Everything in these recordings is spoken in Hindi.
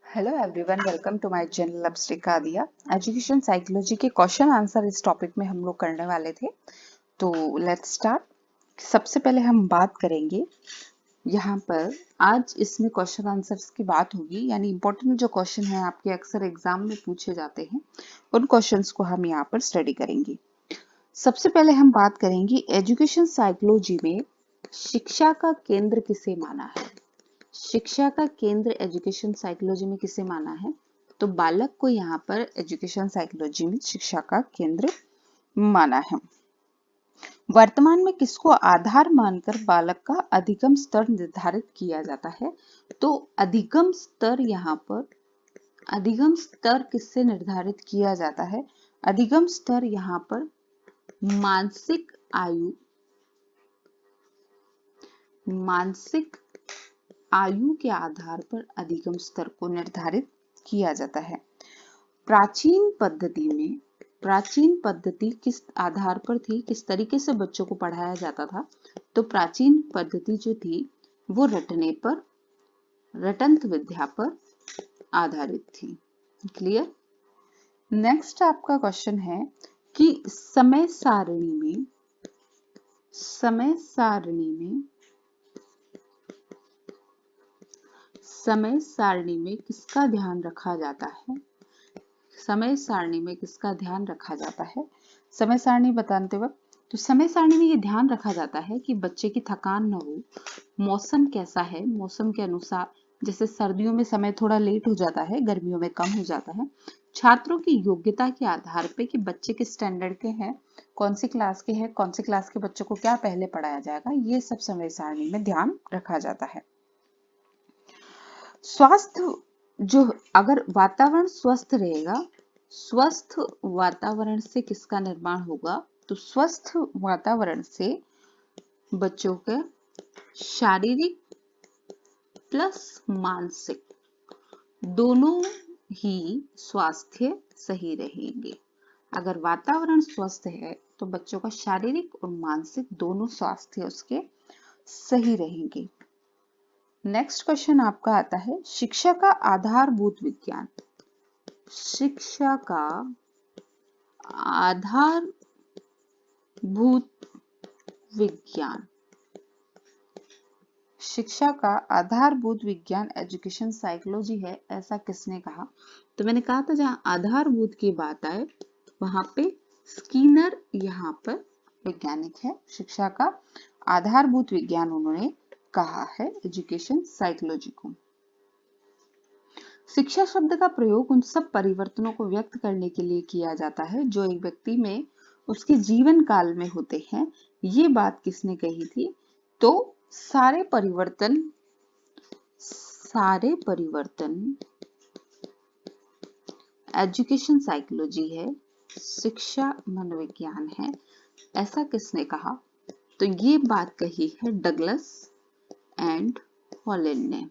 Hello everyone, welcome to my channel अब्स्टिका दिया। एजुकेशन साइकोलॉजी के क्वेश्चन आंसर इस टॉपिक में हम लोग करने वाले थे, तो लेट्स स्टार्ट। सबसे पहले हम बात करेंगे यहाँ पर। आज इसमें क्वेश्चन आंसर्स की बात होगी, यानी इंपॉर्टेंट जो क्वेश्चन है आपके अक्सर एग्जाम में पूछे जाते हैं, उन क्वेश्चंस को हम यहाँ पर स्टडी करेंगे। सबसे पहले हम बात करेंगे एजुकेशन साइकोलॉजी में शिक्षा का केंद्र किसे माना है। शिक्षा का केंद्र एजुकेशन साइकोलॉजी में किसे माना है, तो बालक को यहाँ पर एजुकेशन साइकोलॉजी में शिक्षा का केंद्र माना है। वर्तमान में किसको आधार मानकर बालक का अधिगम स्तर निर्धारित किया जाता है, तो अधिगम स्तर यहाँ पर अधिगम स्तर किससे निर्धारित किया जाता है। अधिगम स्तर यहाँ पर मानसिक आयु के आधार पर अधिगम स्तर को निर्धारित किया जाता है। प्राचीन पद्धति किस आधार पर थी, किस तरीके से बच्चों को पढ़ाया जाता था, तो प्राचीन पद्धति जो थी वो रटंत विद्या पर आधारित थी। क्लियर। नेक्स्ट आपका क्वेश्चन है कि समय सारणी में किसका ध्यान रखा जाता है। समय सारणी में किसका ध्यान रखा जाता है। समय सारणी बताते वक्त तो समय सारणी में ये ध्यान रखा जाता है कि बच्चे की थकान न हो, मौसम कैसा है, मौसम के अनुसार, जैसे सर्दियों में समय थोड़ा लेट हो जाता है, गर्मियों में कम हो जाता है। छात्रों की योग्यता के आधार पे कि बच्चे किस स्टैंडर्ड के हैं, कौन सी क्लास के हैं, कौन सी क्लास के बच्चों को क्या पहले पढ़ाया जाएगा, ये सब समय सारणी में ध्यान रखा जाता है। स्वास्थ्य जो अगर वातावरण स्वस्थ रहेगा, स्वस्थ वातावरण से किसका निर्माण होगा, तो स्वस्थ वातावरण से बच्चों के शारीरिक प्लस मानसिक दोनों ही स्वास्थ्य सही रहेंगे। अगर वातावरण स्वस्थ है तो बच्चों का शारीरिक और मानसिक दोनों स्वास्थ्य उसके सही रहेंगे। नेक्स्ट क्वेश्चन आपका आता है शिक्षा का आधारभूत विज्ञान। शिक्षा का आधारभूत विज्ञान, शिक्षा का आधारभूत विज्ञान एजुकेशन साइकोलॉजी है, ऐसा किसने कहा। तो मैंने कहा था जहां आधारभूत की बात आए वहां पे स्कीनर यहाँ पर वैज्ञानिक है। शिक्षा का आधारभूत विज्ञान उन्होंने कहा है एजुकेशन साइकोलॉजी को। शिक्षा शब्द का प्रयोग उन सब परिवर्तनों को व्यक्त करने के लिए किया जाता है जो एक व्यक्ति में उसके जीवन काल में होते हैं। ये बात किसने कही थी, तो सारे परिवर्तन एजुकेशन साइकोलॉजी है, शिक्षा मनोविज्ञान है, ऐसा किसने कहा, तो ये बात कही है डगलस एंड हॉलैंड ने।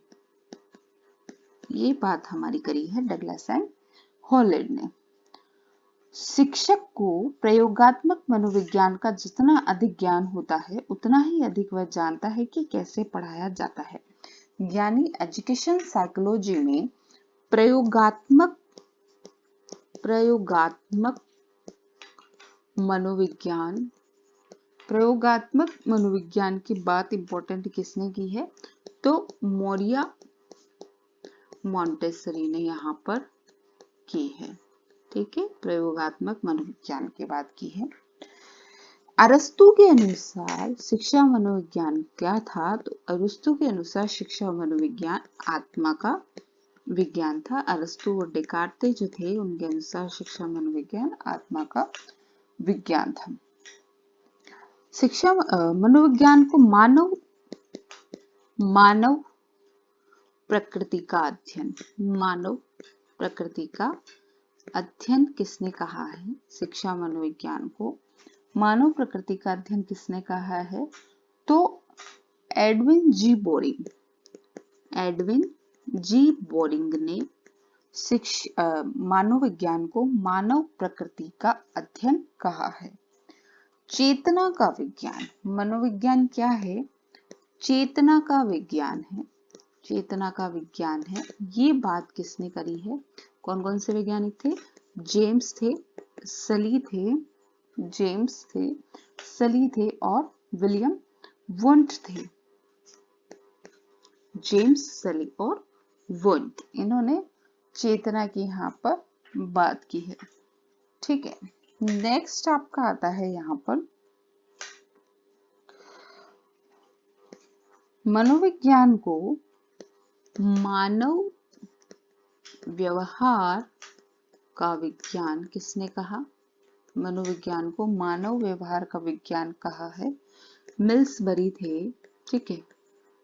ये बात हमारी करी है डगलस एंड हॉलैंड ने। शिक्षक को प्रयोगात्मक मनोविज्ञान का जितना अधिक ज्ञान होता है उतना ही अधिक वह जानता है कि कैसे पढ़ाया जाता है। यानी एजुकेशन साइकोलॉजी में प्रयोगात्मक मनोविज्ञान की बात इंपॉर्टेंट किसने की है, तो मोरिया मॉन्टेसरी ने यहाँ पर की है। ठीक है, प्रयोगात्मक मनोविज्ञान की बात की है। अरस्तु के अनुसार शिक्षा मनोविज्ञान क्या था, तो अरस्तु के अनुसार शिक्षा मनोविज्ञान आत्मा का विज्ञान था। अरस्तु और डेकार्ते जो थे उनके अनुसार शिक्षा मनोविज्ञान आत्मा का विज्ञान था। शिक्षा मनोविज्ञान को मानव प्रकृति का अध्ययन किसने कहा है। शिक्षा मनोविज्ञान को मानव प्रकृति का अध्ययन किसने कहा है, तो एडविन जी बोरिंग ने मनोविज्ञान को मानव प्रकृति का अध्ययन कहा है। चेतना का विज्ञान, मनोविज्ञान क्या है, चेतना का विज्ञान है। चेतना का विज्ञान है। ये बात किसने करी है? कौन कौन से वैज्ञानिक थे? जेम्स थे, सली थे, जेम्स थे, सली थे और विलियम वुंट थे। जेम्स, सली और वुंट, इन्होंने चेतना की यहाँ पर बात की है। ठीक है, नेक्स्ट आपका आता है यहाँ पर मनोविज्ञान को मानव व्यवहार का विज्ञान किसने कहा? मनोविज्ञान को मानव व्यवहार का विज्ञान कहा है, मिल्सबरी थे। ठीक है,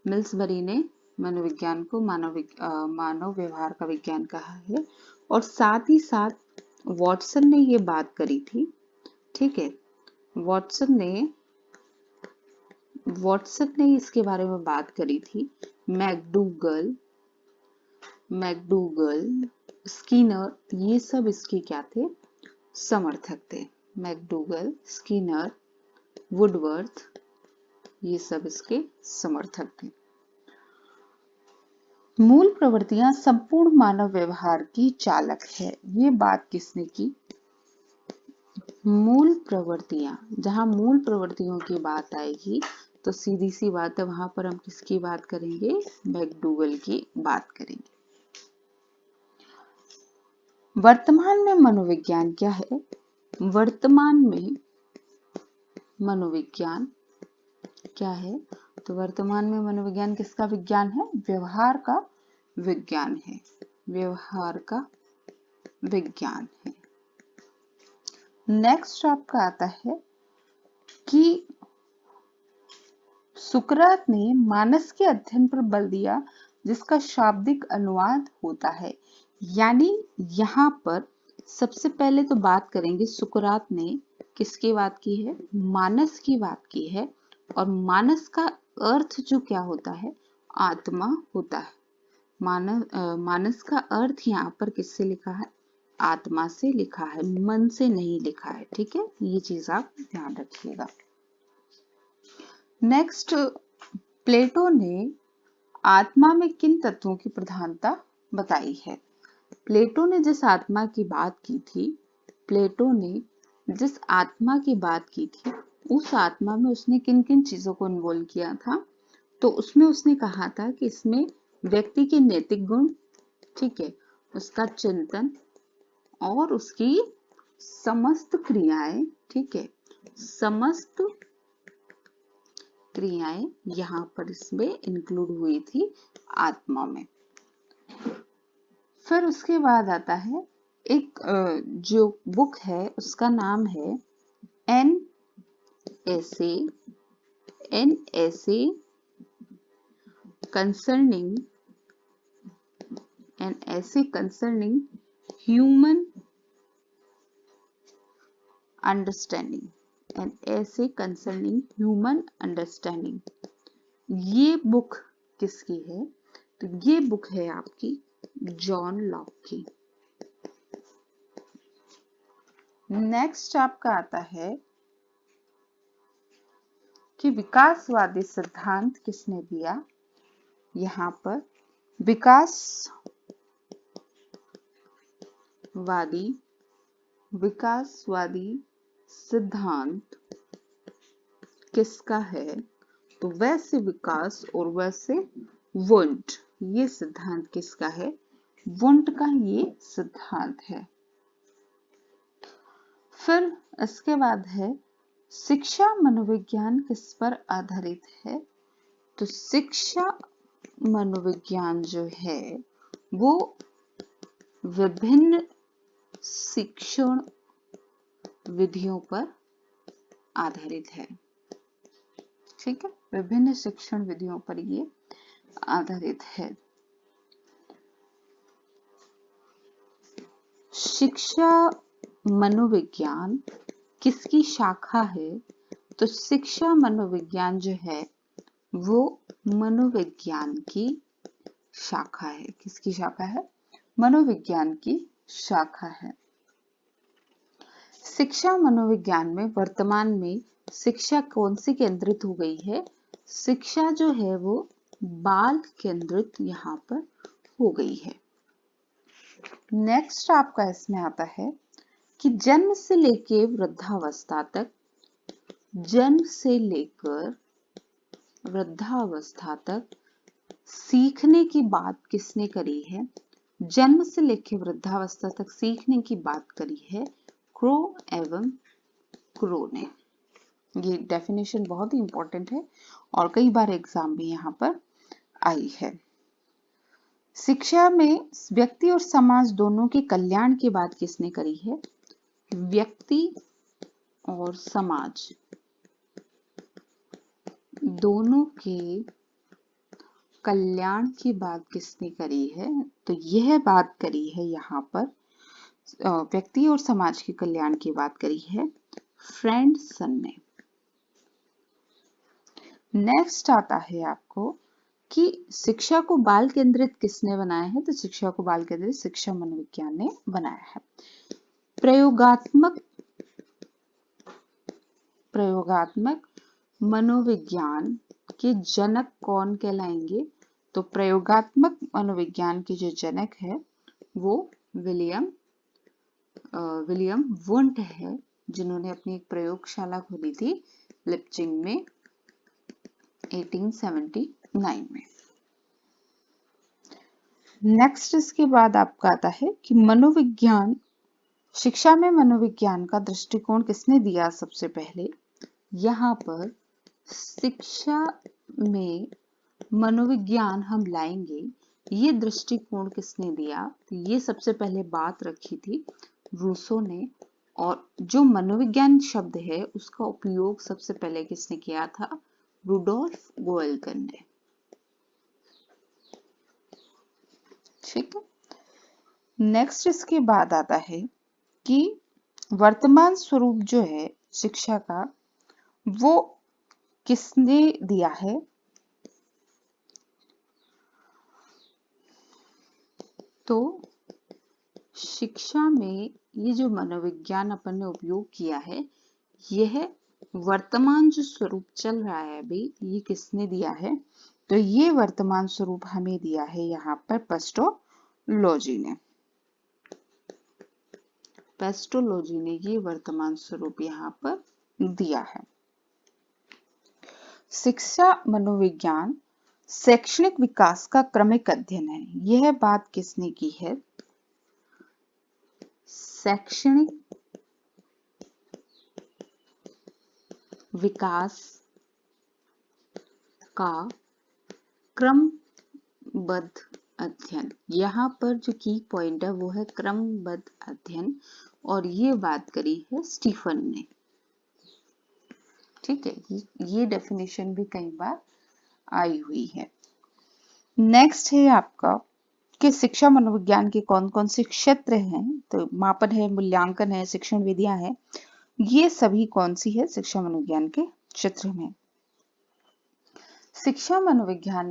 मिल्सबरी ने मनोविज्ञान को मानव व्यवहार का विज्ञान कहा है। और साथ ही साथ वॉटसन ने ये बात करी थी। ठीक है, वॉटसन ने इसके बारे में बात करी थी। मैकडूगल, स्किनर, ये सब इसके क्या थे? समर्थक थे। मैकडूगल, स्किनर, वुडवर्थ, ये सब इसके समर्थक थे। मूल प्रवृत्तियां संपूर्ण मानव व्यवहार की चालक है, ये बात किसने की? मूल प्रवृत्तियां, जहां मूल प्रवृत्तियों की बात आएगी तो सीधी सी बात है, वहां पर हम किसकी बात करेंगे? मैकडूगल की बात करेंगे। वर्तमान में मनोविज्ञान क्या है? वर्तमान में मनोविज्ञान क्या है? तो वर्तमान में मनोविज्ञान किसका विज्ञान है? व्यवहार का विज्ञान है। व्यवहार का विज्ञान है। नेक्स्ट आपका आता है कि सुकरात ने मानस के अध्ययन पर बल दिया, जिसका शाब्दिक अनुवाद होता है। यानी यहाँ पर सबसे पहले तो बात करेंगे, सुकरात ने किसकी बात की है? मानस की बात की है। और मानस का अर्थ जो क्या होता है? आत्मा होता है। मानस का अर्थ यहाँ पर किससे लिखा है? आत्मा से लिखा है, मन से नहीं लिखा है। ठीक है, ये चीज आप ध्यान रखिएगा। नेक्स्ट, प्लेटो ने आत्मा में किन तत्वों की प्रधानता बताई है? प्लेटो ने जिस आत्मा की बात की थी, प्लेटो ने जिस आत्मा की बात की थी, उस आत्मा में उसने किन किन चीजों को इन्वॉल्व किया था? तो उसमें उसने कहा था कि इसमें व्यक्ति के नैतिक गुण, ठीक है, उसका चिंतन और उसकी समस्त क्रियाएं, ठीक है, समस्त क्रियाएं यहाँ पर इसमें इंक्लूड हुई थी आत्मा में। फिर उसके बाद आता है एक जो बुक है, उसका नाम है एन ऐसे कंसर्निंग ह्यूमन अंडरस्टैंडिंग, ये बुक किसकी है? तो ये बुक है आपकी जॉन लॉक की। नेक्स्ट आपका आता है कि विकासवादी सिद्धांत किसने दिया? यहाँ पर विकासवादी सिद्धांत किसका है? तो वैसे विकास और वैसे वुंट, ये सिद्धांत किसका है? वुंट का ये सिद्धांत है। फिर इसके बाद है शिक्षा मनोविज्ञान किस पर आधारित है? तो शिक्षा मनोविज्ञान जो है वो विभिन्न शिक्षण विधियों पर आधारित है। ठीक है, विभिन्न शिक्षण विधियों पर ये आधारित है। शिक्षा मनोविज्ञान किसकी शाखा है? तो शिक्षा मनोविज्ञान जो है वो मनोविज्ञान की शाखा है। किसकी शाखा है? मनोविज्ञान की शाखा है। शिक्षा मनोविज्ञान में वर्तमान में शिक्षा कौन सी केंद्रित हो गई है? शिक्षा जो है वो बाल केंद्रित यहाँ पर हो गई है। नेक्स्ट आपका इसमें आता है कि जन्म से लेके वृद्धावस्था तक, जन्म से लेकर वृद्धावस्था तक सीखने की बात किसने करी है? जन्म से लेकर वृद्धावस्था तक सीखने की बात करी है क्रो एवं क्रो ने। ये डेफिनेशन बहुत ही इंपॉर्टेंट है और कई बार एग्जाम में यहाँ पर आई है। शिक्षा में व्यक्ति और समाज दोनों के कल्याण की बात किसने करी है? व्यक्ति और समाज दोनों के कल्याण की बात किसने करी है? तो यह बात करी है यहाँ पर व्यक्ति और समाज के कल्याण की बात करी है फ्रेंडसन ने। नेक्स्ट आता है आपको कि शिक्षा को बाल केंद्रित किसने बनाया है? तो शिक्षा को बाल केंद्रित शिक्षा मनोविज्ञान ने बनाया है। प्रयोगात्मक मनोविज्ञान के जनक कौन कहलाएंगे? तो प्रयोगात्मक मनोविज्ञान के जो जनक है वो विलियम वुंट है, जिन्होंने अपनी एक प्रयोगशाला खोली थी लिप्जिंग में 1879 में। नेक्स्ट इसके बाद आपका आता है कि मनोविज्ञान, शिक्षा में मनोविज्ञान का दृष्टिकोण किसने दिया? सबसे पहले यहाँ पर शिक्षा में मनोविज्ञान हम लाएंगे, ये दृष्टिकोण किसने दिया? तो ये सबसे पहले बात रखी थी रूसो ने, और जो मनोविज्ञान शब्द है उसका उपयोग सबसे पहले किसने किया था? रुडोल्फ गोएल्कन ने। ठीक है। नेक्स्ट इसके बाद आता है कि वर्तमान स्वरूप जो है शिक्षा का वो किसने दिया है? तो शिक्षा में ये जो मनोविज्ञान अपन ने उपयोग किया है, यह वर्तमान जो स्वरूप चल रहा है अभी, ये किसने दिया है? तो ये वर्तमान स्वरूप हमें दिया है यहाँ पर पेस्टोलॉजी ने। पेस्टोलॉजी ने ये वर्तमान स्वरूप यहाँ पर दिया है। शिक्षा मनोविज्ञान शैक्षणिक विकास का क्रमिक अध्ययन है, यह बात किसने की है? शैक्षणिक विकास का क्रमबद्ध अध्ययन। यहाँ पर जो की पॉइंट है वो है क्रमबद्ध अध्ययन, और ये बात करी है स्टीफन ने। ठीक है, ये डेफिनेशन भी कई बार आई हुई है। नेक्स्ट है आपका कि शिक्षा मनोविज्ञान के कौन कौन से क्षेत्र हैं? तो मापन है, मूल्यांकन है, शिक्षण विधियां हैं, ये सभी कौन सी है शिक्षा मनोविज्ञान के क्षेत्र में? शिक्षा मनोविज्ञान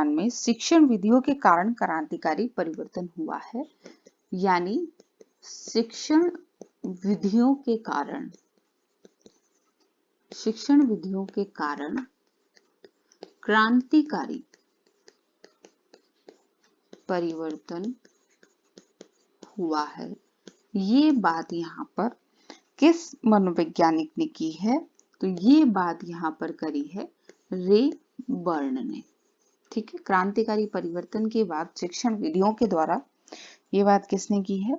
में शिक्षण विधियों के कारण क्रांतिकारी परिवर्तन हुआ है, यानी शिक्षण विधियों के कारण क्रांतिकारी परिवर्तन हुआ है। ये बात यहाँ पर किस मनोवैज्ञानिक ने की है? तो ये बात यहाँ पर करी है रे बर्न ने। ठीक है, क्रांतिकारी परिवर्तन के बाद शिक्षण विधियों के द्वारा ये बात किसने की है?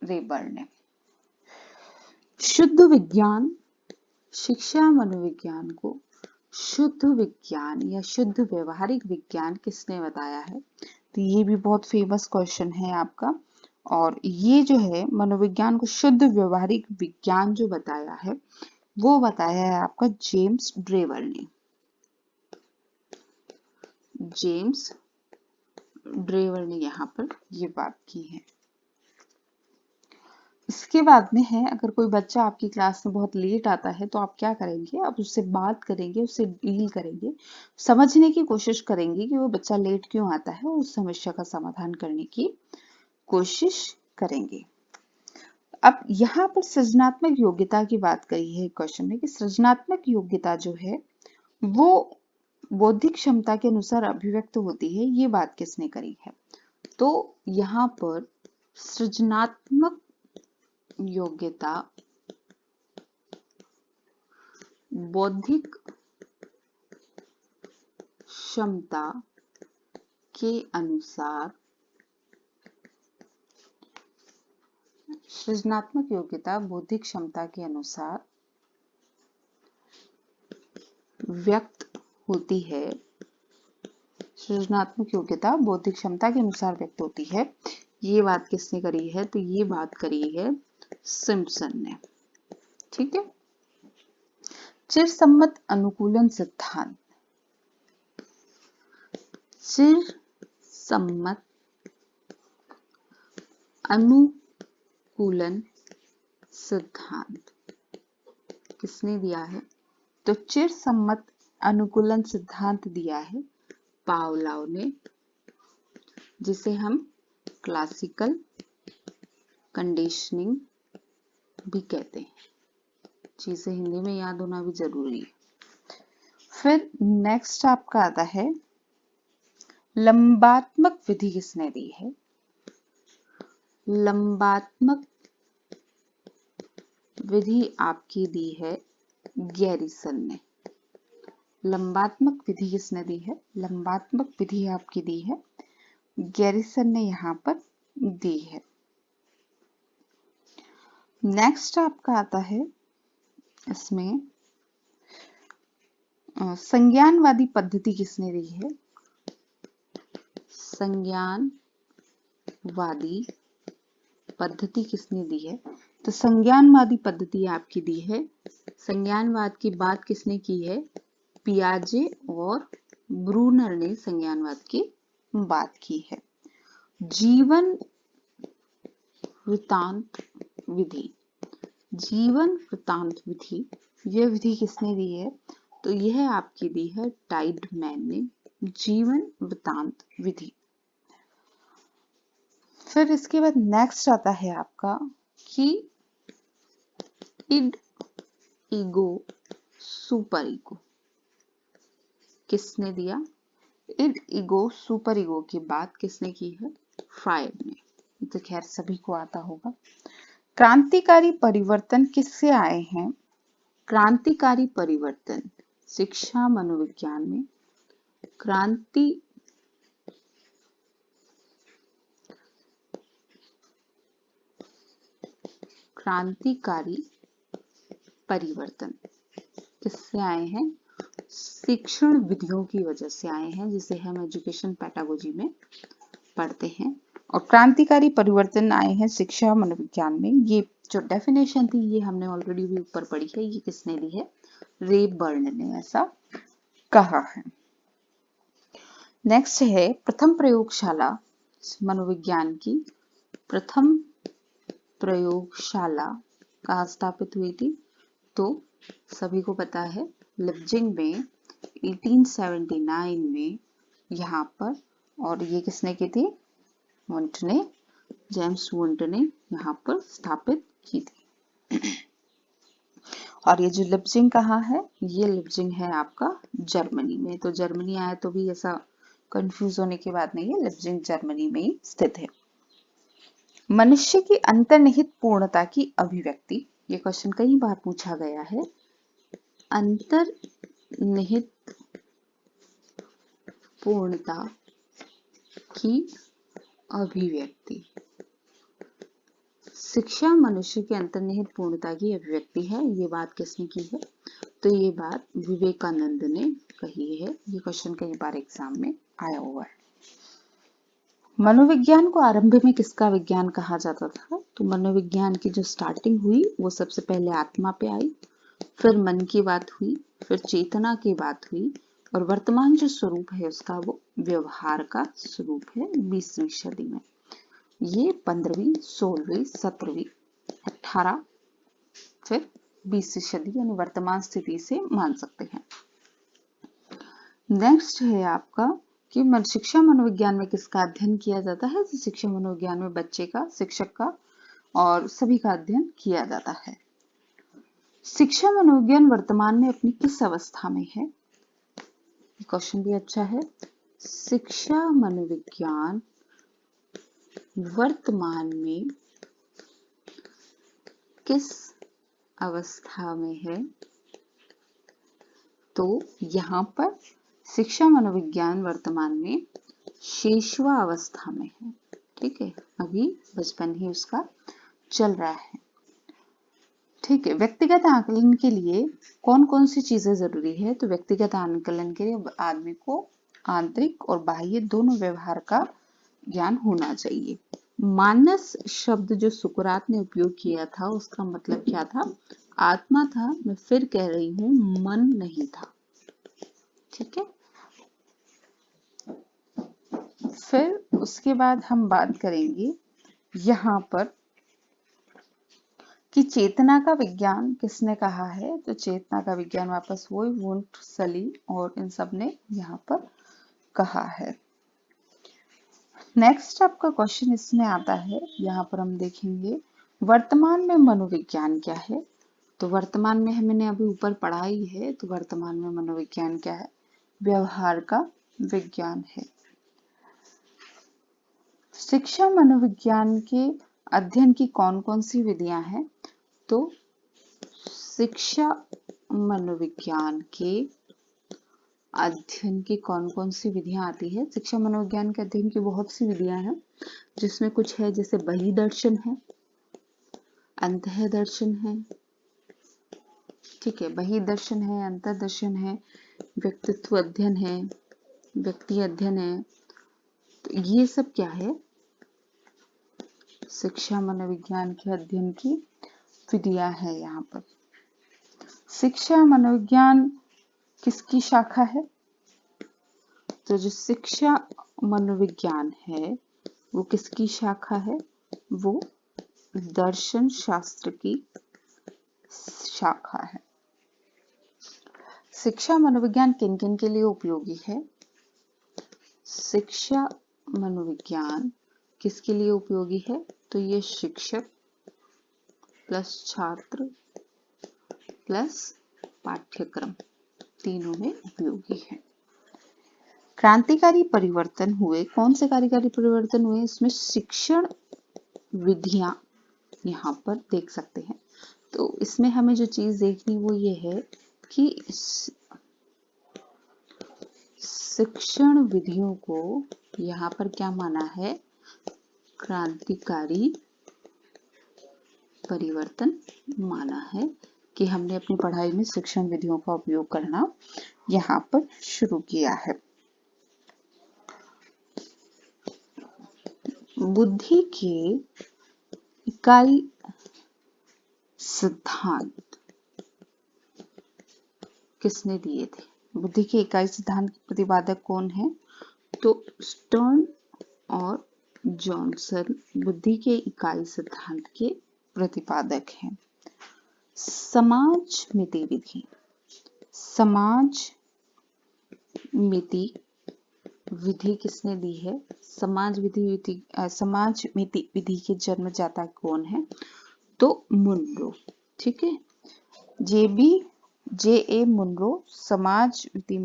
रे बर्न ने। शुद्ध विज्ञान, शिक्षा मनोविज्ञान को शुद्ध विज्ञान या शुद्ध व्यवहारिक विज्ञान किसने बताया है? तो ये भी बहुत फेमस क्वेश्चन है आपका, और ये जो है मनोविज्ञान को शुद्ध व्यवहारिक विज्ञान जो बताया है वो बताया है आपका जेम्स ड्रेवर ने। जेम्स ड्रेवर ने यहाँ पर ये बात की है। इसके बाद में है, अगर कोई बच्चा आपकी क्लास में बहुत लेट आता है तो आप क्या करेंगे? आप उससे बात करेंगे, उससे डील करेंगे, समझने की कोशिश करेंगे कि वो बच्चा लेट क्यों आता है और उस समस्या का समाधान करने की कोशिश करेंगे। अब यहाँ पर सृजनात्मक योग्यता की बात करी है क्वेश्चन में कि सृजनात्मक योग्यता जो है वो बौद्धिक क्षमता के अनुसार अभिव्यक्त होती है, ये बात किसने करी है? तो यहाँ पर सृजनात्मक योग्यता बौद्धिक क्षमता के अनुसार, सृजनात्मक योग्यता बौद्धिक क्षमता के अनुसार व्यक्त होती है। सृजनात्मक योग्यता बौद्धिक क्षमता के अनुसार व्यक्त होती है, ये बात किसने करी है? तो ये बात करी है सिम्पसन ने। ठीक है। चिरसम्मत अनुकूलन सिद्धांत। चिरसम्मत अनुकूलन सिद्धांत किसने दिया है? तो चिरसम्मत अनुकूलन सिद्धांत दिया है पावलोव ने, जिसे हम क्लासिकल कंडीशनिंग भी कहते हैं। चीजें हिंदी में याद होना भी जरूरी है। फिर नेक्स्ट आपका आता है लंबात्मक विधि किसने दी है? लंबात्मक विधि आपकी दी है गैरिसन ने। लंबात्मक विधि किसने दी है? लंबात्मक विधि आपकी दी है गैरिसन ने यहाँ पर दी है। नेक्स्ट आपका आता है इसमें संज्ञानवादी पद्धति किसने दी है? संज्ञानवादी पद्धति किसने दी है? तो संज्ञानवादी पद्धति आपकी दी है, संज्ञानवाद की बात किसने की है? पियाजे और ब्रूनर ने संज्ञानवाद की बात की है। जीवन वृत्तांत विधि, जीवन वृत्तांत विधि, यह विधि किसने दी है? तो यह आपकी दी है टाइडमैन ने, जीवन वृत्तांत विधि। फिर इसके बाद नेक्स्ट आता है आपका कि इड, ईगो, सुपर ईगो किसने दिया? इड, ईगो, सुपर ईगो की बात किसने की है? फ्रायड ने। तो खैर सभी को आता होगा। क्रांतिकारी परिवर्तन किससे आए हैं? क्रांतिकारी परिवर्तन शिक्षा मनोविज्ञान में क्रांतिकारी परिवर्तन किससे आए हैं? शिक्षण विधियों की वजह से आए हैं, जिसे हम एजुकेशन पैडागोजी में पढ़ते हैं। और क्रांतिकारी परिवर्तन आए हैं शिक्षा मनोविज्ञान में। ये जो डेफिनेशन थी ये हमने ऑलरेडी भी ऊपर पढ़ी है। ये किसने दी है? रे बर्न ने ऐसा कहा है। नेक्स्ट है प्रथम प्रयोगशाला मनोविज्ञान की। प्रथम प्रयोगशाला कहाँ स्थापित हुई थी? तो सभी को पता है लिप्जिंग में 1879 में यहाँ पर। और ये किसने की थी? वुंट ने, जेम्स वुंट ने यहाँ पर स्थापित की थी। और ये जो लिप्जिंग कहाँ है? ये लिप्जिंग है आपका जर्मनी में। तो जर्मनी आया तो भी ऐसा कंफ्यूज होने की बात नहीं है, लिप्जिंग जर्मनी में ही स्थित है। मनुष्य की अंतर्निहित पूर्णता की अभिव्यक्ति, ये क्वेश्चन कई बार पूछा गया है। अंतर्निहित पूर्णता की अभिव्यक्ति, शिक्षा मनुष्य की अंतर्निहित पूर्णता की अभिव्यक्ति है। ये बात किसने की है? तो ये बात विवेकानंद ने कही है। ये क्वेश्चन कई बार एग्जाम में आया हुआ है। मनोविज्ञान को आरंभ में किसका विज्ञान कहा जाता था? तो मनोविज्ञान की जो स्टार्टिंग हुई वो सबसे पहले आत्मा पे आई, फिर मन की बात हुई, फिर चेतना की बात हुई, और वर्तमान जो स्वरूप है उसका वो व्यवहार का स्वरूप है 20वीं सदी में। ये 15वीं, 16वीं, 17वीं, 18, फिर 20वीं सदी यानी वर्तमान स्थिति से मान सकते हैं। नेक्स्ट है आपका कि शिक्षा मनोविज्ञान में किसका अध्ययन किया जाता है? तो शिक्षा मनोविज्ञान में बच्चे का, शिक्षक का और सभी का अध्ययन किया जाता है। शिक्षा मनोविज्ञान वर्तमान में अपनी किस अवस्था में है? क्वेश्चन भी अच्छा है। शिक्षा मनोविज्ञान वर्तमान में किस अवस्था में है? तो यहाँ पर शिक्षा मनोविज्ञान वर्तमान में शेषवा अवस्था में है। ठीक है, अभी बचपन ही उसका चल रहा है। ठीक है, व्यक्तिगत आकलन के लिए कौन कौन सी चीजें जरूरी है? तो व्यक्तिगत आकलन के लिए आदमी को आंतरिक और बाह्य दोनों व्यवहार का ज्ञान होना चाहिए। मानस शब्द जो सुकरात ने उपयोग किया था उसका मतलब क्या था? आत्मा था। मैं फिर कह रही हूँ, मन नहीं था। ठीक है, फिर उसके बाद हम बात करेंगे यहाँ पर कि चेतना का विज्ञान किसने कहा है? तो चेतना का विज्ञान वापस वही वुंट, सली और इन सब ने यहाँ पर कहा है। नेक्स्ट आपका क्वेश्चन इसमें आता है, यहाँ पर हम देखेंगे वर्तमान में मनोविज्ञान क्या है? तो वर्तमान में हमने अभी ऊपर पढ़ा ही है। तो वर्तमान में मनोविज्ञान क्या है? व्यवहार का विज्ञान है। शिक्षा मनोविज्ञान के अध्ययन की कौन कौन सी विधियां हैं? तो शिक्षा मनोविज्ञान के अध्ययन की कौन कौन सी विधियां आती है? शिक्षा मनोविज्ञान के अध्ययन की बहुत सी विधियां हैं, जिसमें कुछ है जैसे बहिः दर्शन है, अंतः दर्शन है। ठीक है, बहिः दर्शन है, अंतः दर्शन है, व्यक्तित्व अध्ययन है, व्यक्ति अध्ययन है। तो ये सब क्या है? शिक्षा मनोविज्ञान के अध्ययन की विधियां है। यहाँ पर शिक्षा मनोविज्ञान किसकी शाखा है? तो जो शिक्षा मनोविज्ञान है वो किसकी शाखा है? वो दर्शन शास्त्र की शाखा है। शिक्षा मनोविज्ञान किन किन के लिए उपयोगी है? शिक्षा मनोविज्ञान किसके लिए उपयोगी है? तो ये शिक्षक प्लस छात्र प्लस पाठ्यक्रम तीनों में उपयोगी है। क्रांतिकारी परिवर्तन हुए। कौन से कार्यकारी परिवर्तन हुए? इसमें शिक्षण विधियां यहाँ पर देख सकते हैं। तो इसमें हमें जो चीज देखनी वो ये है कि शिक्षण विधियों को यहाँ पर क्या माना है? क्रांतिकारी परिवर्तन माना है कि हमने अपनी पढ़ाई में शिक्षण विधियों का उपयोग करना यहाँ पर शुरू किया है। बुद्धि के इकाई सिद्धांत किसने दिए थे? बुद्धि के इकाई सिद्धांत के प्रतिपादक कौन है? तो स्टर्न और जॉनसन बुद्धि के इकाई सिद्धांत के प्रतिपादक हैं। समाज मिति विधि। समाज मिति विधि किसने दी है? समाज मिति विधि के जन्मदाता कौन है? तो मुनरो। ठीक है, जे ए मुनरो समाज मिति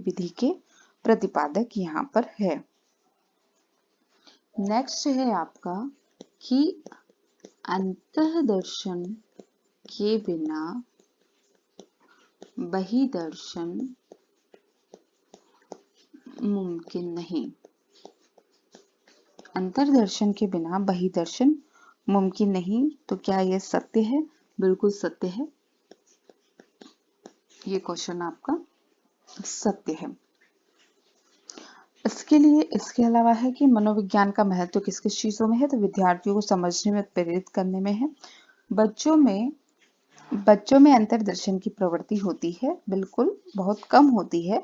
विधि के प्रतिपादक यहाँ पर है। नेक्स्ट है आपका कि अंतः दर्शन के बिना बहिः दर्शन मुमकिन नहीं। अंतर्दर्शन के बिना बहिः दर्शन मुमकिन नहीं। तो क्या यह सत्य है? बिल्कुल सत्य है। ये क्वेश्चन आपका सत्य है। इसके अलावा है कि मनोविज्ञान का महत्व किस किस चीजों में है? तो विद्यार्थियों को समझने में, प्रेरित करने में है। बच्चों में अंतर्दर्शन की प्रवृत्ति होती है? बिल्कुल, बहुत कम होती है।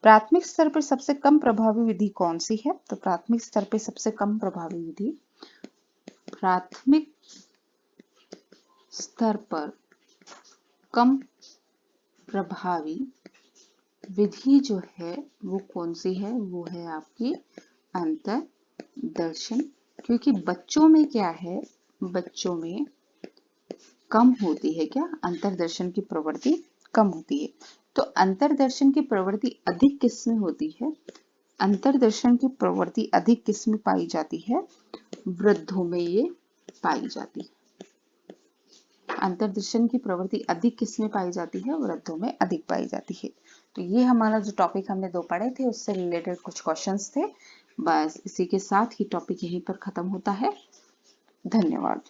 प्राथमिक स्तर पर सबसे कम प्रभावी विधि कौन सी है? तो प्राथमिक स्तर पर सबसे कम प्रभावी विधि, प्राथमिक स्तर पर कम प्रभावी विधि जो है वो कौन सी है? वो है आपकी अंतर्दर्शन। क्योंकि बच्चों में क्या है? बच्चों में कम होती है क्या? अंतर्दर्शन की प्रवृत्ति कम होती है। तो अंतर्दर्शन की प्रवृत्ति अधिक किसमें होती है? अंतर्दर्शन की प्रवृत्ति अधिक किसमें पाई जाती है? वृद्धों में ये पाई जाती है। अंतर्दर्शन की प्रवृत्ति अधिक किसमें पाई जाती है? वृद्धों में अधिक पाई जाती है। तो ये हमारा जो टॉपिक हमने दो पढ़े थे उससे रिलेटेड कुछ क्वेश्चंस थे। बस इसी के साथ ही टॉपिक यहीं पर खत्म होता है। धन्यवाद।